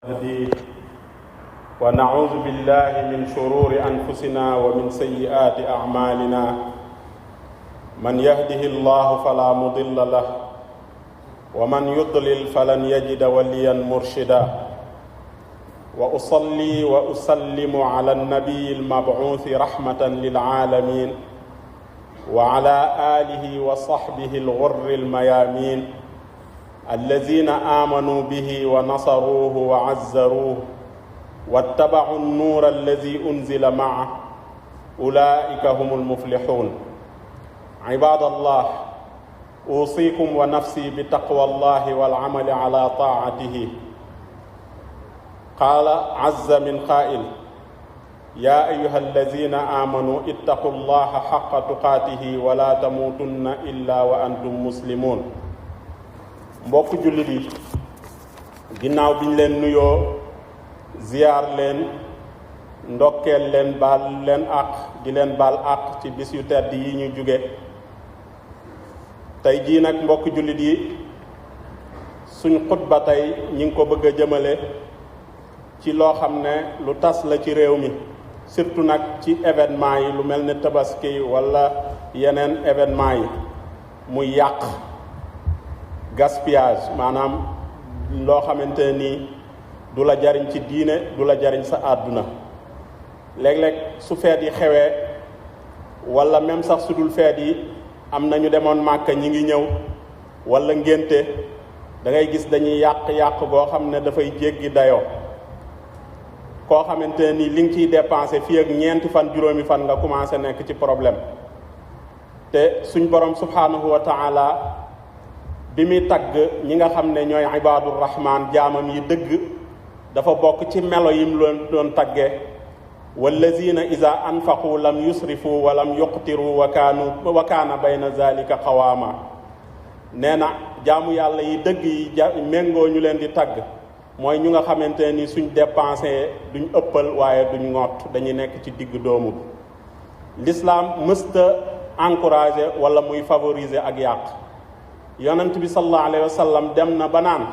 هديه ونعوذ بالله من شرور أنفسنا ومن سيئات أعمالنا من يهده الله فلا مضل له ومن يضلل فلن يجد وليا مرشدا وأصلي وأسلم على النبي المبعوث رحمة للعالمين وعلى آله وصحبه الغر الميامين الذين آمنوا به ونصروه وعزروه واتبعوا النور الذي أنزل معه أولئك هم المفلحون عباد الله أوصيكم ونفسي بتقوى الله والعمل على طاعته قال عز من قائل يا أيها الذين آمنوا اتقوا الله حق تقاته ولا تموتن إلا وأنتم مسلمون mbokk jullit yi ginnaaw biñ leen nuyoo ziyaar leen ndokkeel leen baal leen àq di leen baal àq ci bis yu tedd yi ñu jóge tey jii nag mbokk jullit yi suñ xutba tey ñi ngi ko bëgg a jëmale ci loo xam ne lu tas la ci réew mi surtout nag ci événement yi lu mel ne tabaski walla yeneen événement yi muy yàq gaspillage maanaam loo xamante ni du la jariñ ci diine du la jariñ sa àdduna léeg-léeg su feet yi xewee walla même sax su dul feet yi am nañu demoon màkka ñi ngi ñëw walla ngénte da ngay gis dañuy yàq goo xam ne dafay jéggi dayoo koo xamante ni li nga ciy dépensé fii ak ñeenti fan juróomi fan nga commencé nekk ci problème te suñ borom subhanahu wa taala bi muy tagg ñi nga xam ne ñooy ibadur rahman jaamam yi dëgg dafa bokk ci melo yim loon doon tagge wallazina iza anfaqu lam yusrifu wa lam yuqtiru wa kaana bayna zalika qawaama nee na jaamu yàlla yi dëgg yi méngoo ñu leen di tagg mooy ñu nga xamante ni suñ dépensé duñ ëppal waaye duñ ngott dañuy nekk ci digg doomu l'islam mësta encouragé wala muy favoriser ak yàq yonent bi sallallahu alayhi wa sallam dem na ba naan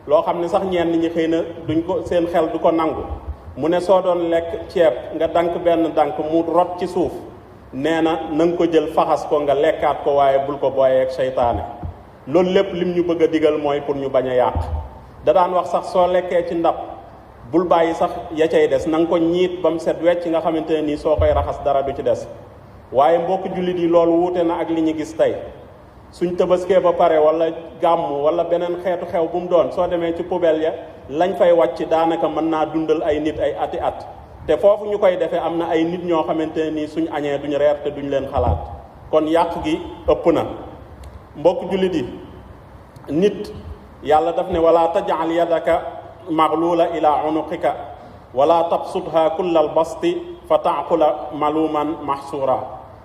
loo xam ne sax ñenn ñi xëy na duñ ko seen xel du ko nangu mu ne soo doon lekk ceeb nga dank benn dank mu rot ci suuf nee na nga ko jël faxas ko nga lekkaat ko waaye bul ko booyee ak seytaane loolu lépp lim ñu bëgg a digal mooy pour ñu bañ a yàq da daan wax sax soo lekkee ci ndab bul bàyyi sax ya cay des na nga ko ñiit ba mu set wecc nga xamante ne nii soo koy raxas dara du ci des waaye mbokk jullit yi loolu wuute na ak li ñu gis tey suñ tabaskee ba pare wala gàmmu wala beneen xeetu xew bu mu doon soo demee ci poubelle ya lañ fay wàcc daanaka mën naa dundal ay nit ay ati at te foofu ñu koy defee am na ay nit ñoo xamante ne nii suñ añee duñ reer te duñ leen xalaat kon yàq gi ëpp na mbokk jullit yi nit yàlla daf ne wala tajal yadaka maglula ila unuqika wala tabsutha kullal basti fa taaqula maluman mahsura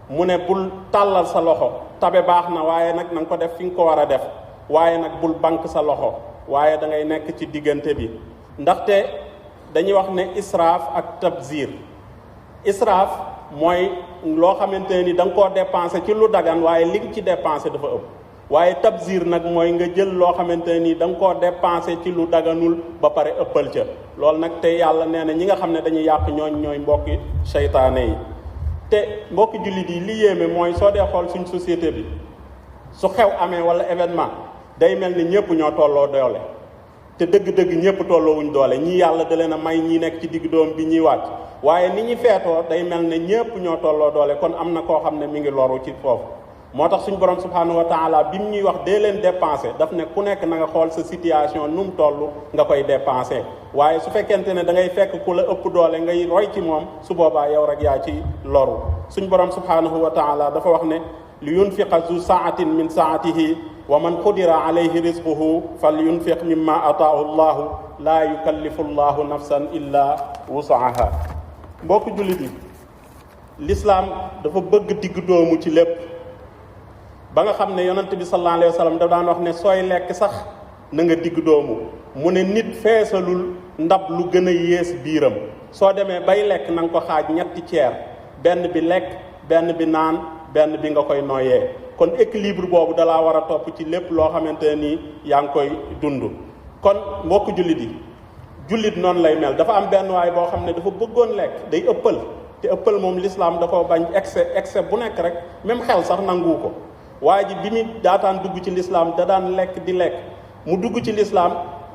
mu ne bul tàllal sa loxo tabe baax na waaye nag na nga ko def fi nga ko war a def waaye nag bul bank sa loxo waaye da ngay nekk ci diggante bi ndaxte dañuy wax ne israaf ak tabzir israaf mooy loo xamante ni da nga koo dépensé ci lu dagan waaye li nga ci dépensé dafa ëpp waaye tabzir nag mooy nga jël loo xamante ni da nga koo dépensé ci lu daganul ba pare ëppal ca loolu nag te yàlla nee na ñi nga xam ne dañuy yàq ñooy mbokki seytaane yi te mbokki jullit yi li yéeme mooy soo dee xool suñ société bi su xew amee wala événement day mel ni ñëpp ñoo tolloo doole te dëgg-dëgg ñëpp tolloowuñ doole ñii yàlla da leen a may ñi nekk ci digg doom bi ñuy wàcc waaye ni ñi feetoo day mel ne ñëpp ñoo tolloo doole kon am na koo xam ne mi ngi loru ci foofu moo tax suñu borom subhanahu wa taala bi mu ñuy wax dee leen dépensé daf ne ku nekk na nga xool sa situation nu mu toll nga koy dépensé waaye su fekkente ne da ngay fekk ku la ëpp doole ngay roy ci moom su boobaa yow rek yaa ci loru suñu borom subhanahu wa taala dafa wax ne li yunfiqa zu saatin min saatihi wa man qudira alayhi rizquhu fal yunfiq mimma ataahu llahu laa yukallifu llahu nafsan illa wusaha mbokk jullit yi l'islam dafa bëgg digg doomu ci lépp ba nga xam ne yonent bi sallallahu alayhi wa sallam da daan wax ne sooy lekk sax na nga digg doomu mu ne nit feesalul ndab lu gën a yées biiram soo demee bay lekk na nga ko xaaj ñetti ceer benn bi lekk benn bi naan benn bi nga koy nooyee kon équilibre boobu dalaa war a topp ci lépp loo xamante nii yaa ngi koy dund kon mbokk jullit yi jullit noonu lay mel. dafa am benn waay boo xam ne dafa bëggoon lekk day ëppal te ëppal moom l'islam da koo bañ excès bu nekk rek même xel sax nangu ko. waaye ji bi mu daataan dugg ci l'islam da daan lekk di lekk mu dugg ci l'islam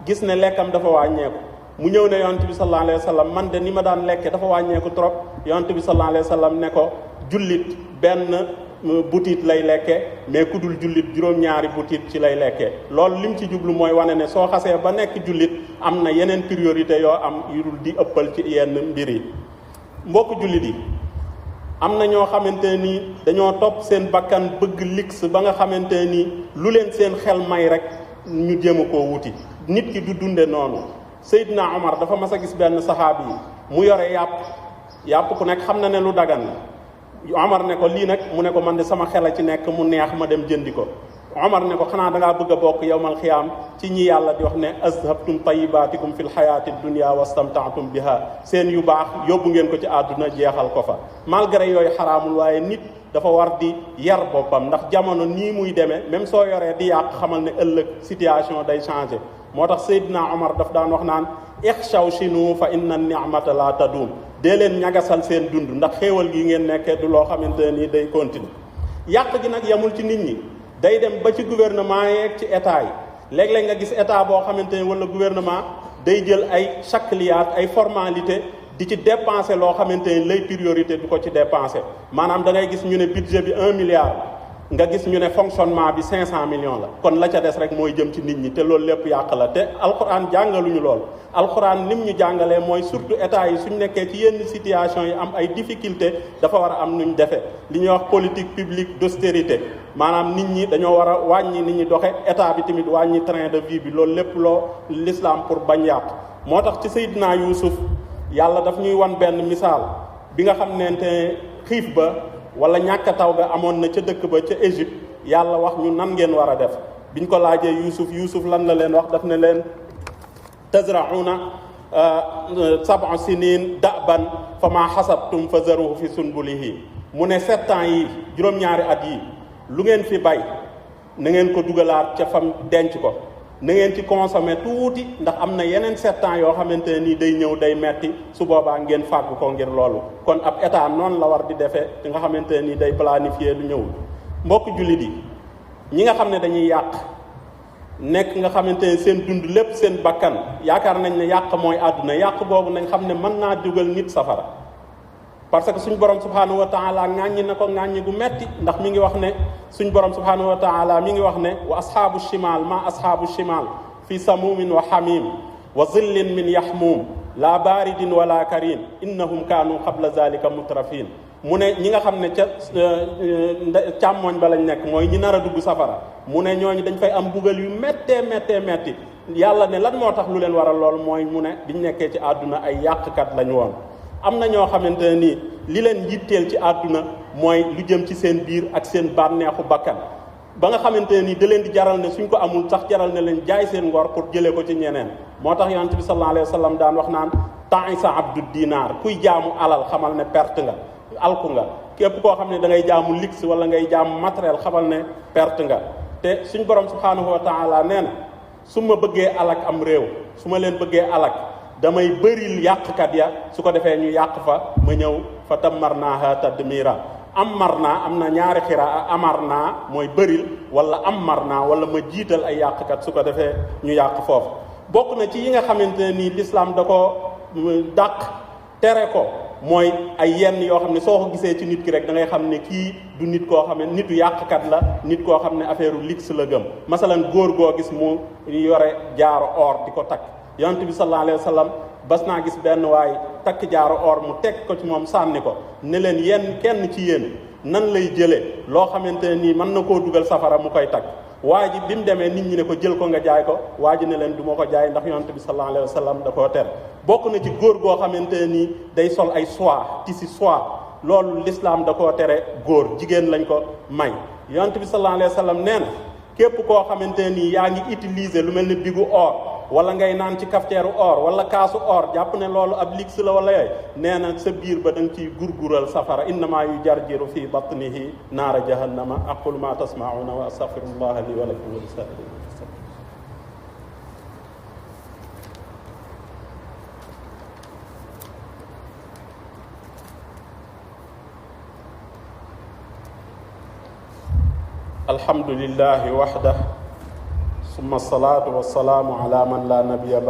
gis ne lekkam dafa wàññeeku mu ñëw ne yonent bi sallallahu alayhi wa sallam man de ni ma daan lekke dafa wàññeeku trop. yonent bi sallallahu alayhi wa sallam ne ko jullit benn butit lay lekke mais ku dul jullit juróom-ñaari butit ci lay lekkee. loolu lim ci jublu mooy wane ne soo xasee ba nekk jullit am na yeneen priorité yoo am yu dul di ëppal ci yenn mbir yi. mbokk jullit yi am na ñoo xamante ni dañoo topp seen bakkan bëgg lix ba nga xamante ni lu leen seen xel may rek ñu jéem a koo wuti. nit ki du dunde noonu. Seydina Omar dafa mas a gis benn saxaabi yi mu yore yàpp ku nekk xam na ne lu dagan la. Omar ne ko lii nag mu ne ko man de sama xel a ci nekk mu neex ma dem jëndi ko. Omar ne ko xanaa da ngaa bëgg a bokk yawmal xiyaam ci ñi yàlla di wax ne azhabtum tayyibatikum fil xayaati dunya wastamta'tum biha seen yu baax yóbbu ngeen ko ci àdduna jeexal ko fa. malgré yooyu xaraamul waaye nit dafa war di yar boppam ndax jamono nii muy demee même soo yoree di yàq xamal ne ëllëg situation day changé. moo tax Seydina Omar daf daan wax naan ixshawshinu fa inna ni'mata la tadum dee leen ñagasal seen dund ndax xéewal gi ngeen nekkee du loo xamante ni day continuer. yàq gi nag yemul ci nit ñi day dem ba ci gouvernement yeeg ci état yi léeg-léeg nga gis état boo xamante ni wala gouvernement day jël ay shakliyaat ay formalité di ci dépenser loo xamante ni lay priorité du ko ci dépenser. maanaam da ngay gis ñu ne budget bi 1 milliard nga gis ñu ne fonctionnement bi 500 millions la. kon la ca des rek mooy jëm ci nit ñi te loolu lépp yàq la te alxuraan jàngaluñu lool. alxuraan lim ñu jàngalee mooy surtout état yi suñ nekkee ci yenn situation yi am ay difficulté dafa war a am nuñ defee li ñuy wax politique publique d'austérité maanaam nit ñi dañoo war a wàññi nit ñi doxe état bi tamit wàññi train de vie bi loolu lépp loo l'islam pour bañ yàq. moo tax ci Seydina Yuusuf yàlla daf ñuy wan benn misaal bi nga xam ne xiif ba wala ñàkk taw ga amoon na ca dëkk ba ca Égypte yàlla wax ñu nan ngeen war a def biñ ko laajee Yuusuf lan la leen wax daf ne leen tazra'una 7 sinin da'ban fa ma hasabtum fa zaruhu fi sunbulihi mu ne 7 ans yi juróom-ñaari at yi lu ngeen fi bay na ngeen ko dugalaat ca fam denc ko na ngeen ci consommer tuuti ndax am na yeneen 7 ans yoo xamante ne nii day ñëw day metti su boobaa ngeen fàggu ko ngir loolu. kon ab état noonu la war di defee nga xamante ne nii day planifier lu ñëwul. mbokk jullit yi ñi nga xam ne dañuy yàq nekk nga xamante ne seen dund lépp seen bakkan yaakaar nañ ne yàq mooy àdduna yàq boobu nañ xam ne mën naa dugal nit safara. parce que suñ borom subhanahu wa taala ŋàññi na ko ŋàññi gu metti ndax mi ngi wax ne suñ borom subhanahu wa taala mi ngi wax ne wa ashaabu shimal ma ashaabu shimal fi samumin wa hamim wa zillin min yahmum la baridin wala karim innahum kaanu qabla zalika mutrafin mu ne ñi nga xam ne ca càmmoñ ba lañ nekk mooy ñi nar a dugg safara mu ne ñooñu dañ fay am mbugal yu méttee metti yàlla ne lan moo tax lu leen waral lool mooy mu ne biñ nekkee ci àdduna ay yàqkat lañ woon. am na ñoo xamante ne nii li leen yitteel ci àdduna mooy lu jëm ci seen biir ak seen bànneexu bakkan ba nga xamante ne nii da leen di jaral ne suñ ko amul sax jaral ne leen jaay seen ngor pour jëlee ko ci ñeneen. moo tax yonent bi sallallahu alayhi wa sallam daan wax naan ta'isa abdu dinaar kuy jaamu alal xamal ne perte nga alku nga képp koo xam ne da ngay jaamu luxe wala ngay jaamu matériel xamal ne perte nga. te suñ borom subhanahu wa taala nee na su ma bëggee alak am réew su ma leen bëggee alak damay bëril yàqkat ya su ko defee ñu yàq fa ma ñëw fa dammarnaaha tadmira amarna am na ñaari xiraa amarna mooy bëril wala amarna wala ma jiital ay yàqkat su ko defee ñu yàq foofu. bokk na ci yi nga xamante ne nii l'islam da ko dàq tere ko mooy ay yenn yoo xam ne soo ko gisee ci nit ki rek da ngay xam ne kii du nit koo xam ne nitu yàqkat la nit koo xam ne affaire u luxe la gëm. masalan góor goo gis mu yore jaaro or di ko takk. yonent bi sallallahu alayhi wa sallam bas naa gis benn waay takk jaaro or mu teg ko ci moom sànni ko ne leen yenn kenn ci yéen nan lay jëlee loo xamante ne nii mën na koo dugal safara mu koy takk. waa ji bi mu demee nit ñi ne ko jël ko nga jaay ko waa ji ne leen du ma ko jaay ndax yonent bi sallallahu alayhi wa sallam da koo tere. bokk na ci góor goo xamante ne nii day sol ay soie tissu soie loolu l'islam da koo tere góor jigéen lañ ko may. yonent bi sallallahu alayhi wa sallam nee na képp koo xamante ne nii yaa ngi utiliser lu mel ni bigu or. wala ngay naan ci cafetière or wala kaasu or jàpp ne loolu ab luxe la wala yooyu nee na sa biir ba da nga ciy gurgural safara innama yu jarjiru fi batnihi naara jahannama aqulu ma tasmauna wa astaghfirullaha li wa lakum wa lisaa'iril muslimin alhamdulillahi waxda summa salaatu wassalaamu ala man la nabiya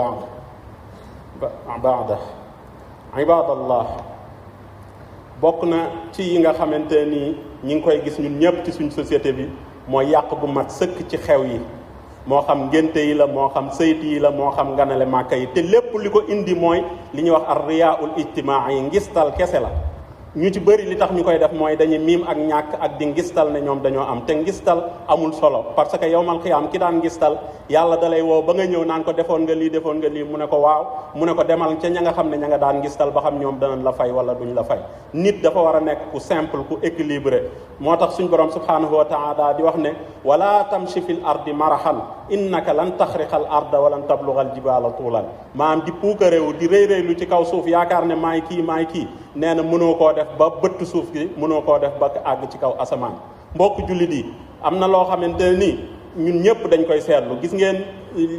baada ibadallah bokk na ci yi nga xamante ni ñi ngi koy gis ñun ñëpp ci suñ société bi mooy yàq gu mat sëkk ci xew yi moo xam ngénte yi la moo xam sëyt yi la moo xam nganale màkka yi te lépp li ko indi mooy li ñuy wax ar riyaul ijtimaa yi ngistal kese la ñu ci bëri li tax ñu koy def mooy dañuy miim ak ñàkk ak di ngistal ne ñoom dañoo am te ngistal amul solo parce que yowmal xiyaam ki daan ngistal yàlla dalay woo ba nga ñëw naan ko defoon nga lii mu ne ko waaw mu ne ko demal ca ña nga xam ne ña nga daan ngistal ba xam ñoom danañ la fay wala duñ la fay. nit dafa war a nekk ku simple ku équilibré moo tax suñ borom subhanahu wa taala di wax ne wala tamshi fil ardi marahan innaka lan taxriqal arda walan tablugal jibaala tuulan maanaam di puukaréewu di rëy ci kaw suuf yaakaar ne maay kii nee na mënoo koo def ba bëtt suuf gi mënoo koo def ba àgg ci kaw asamaan. mbokk jullit yi am na loo xamante ne nii ñun ñëpp dañ koy seetlu gis ngeen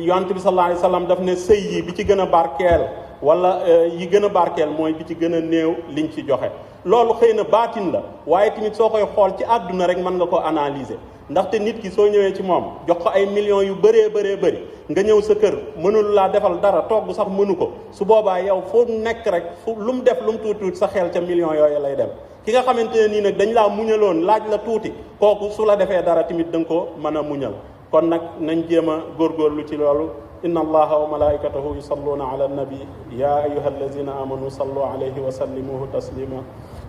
yonent bi sallallahu alayhi wasallam daf ne sëy yi bi ci gën a barkeel wala yi gën a barkeel mooy bi ci gën a néew liñ ci joxe. loolu xëy na baatin la waaye tamit soo koy xool ci àdduna rek mën nga ko analyser ndaxte nit ki soo ñëwee ci moom jox ko ay millions yu bëree bëri nga ñëw sa kër mënul laa defal dara togg sax mënu ko su boobaa yow foo nekk rek fu lu mu def lu mu tuuti sa xel ca millions yooyu lay dem. ki nga xamante ne nii nag dañ laa muñaloon laaj la tuuti kooku su la defee dara tamit da nga ko mën a muñal kon nag nañ jéem a góorgóorlu ci loolu. inna allaha wa malaikatahu yusalluna ala nabi ya ayuha allazina amanu sallu alayhi wa sallimuhu taslima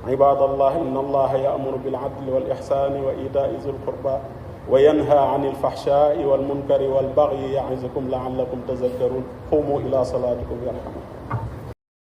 ibadallah inna allaha ya'muru bil adli wal ihsani wa ita'i zil qurba wa yanha 'anil fahsha'i wal munkari wal baghi ya'izukum la'allakum tadhakkarun qumu ila salatikum yarhamukum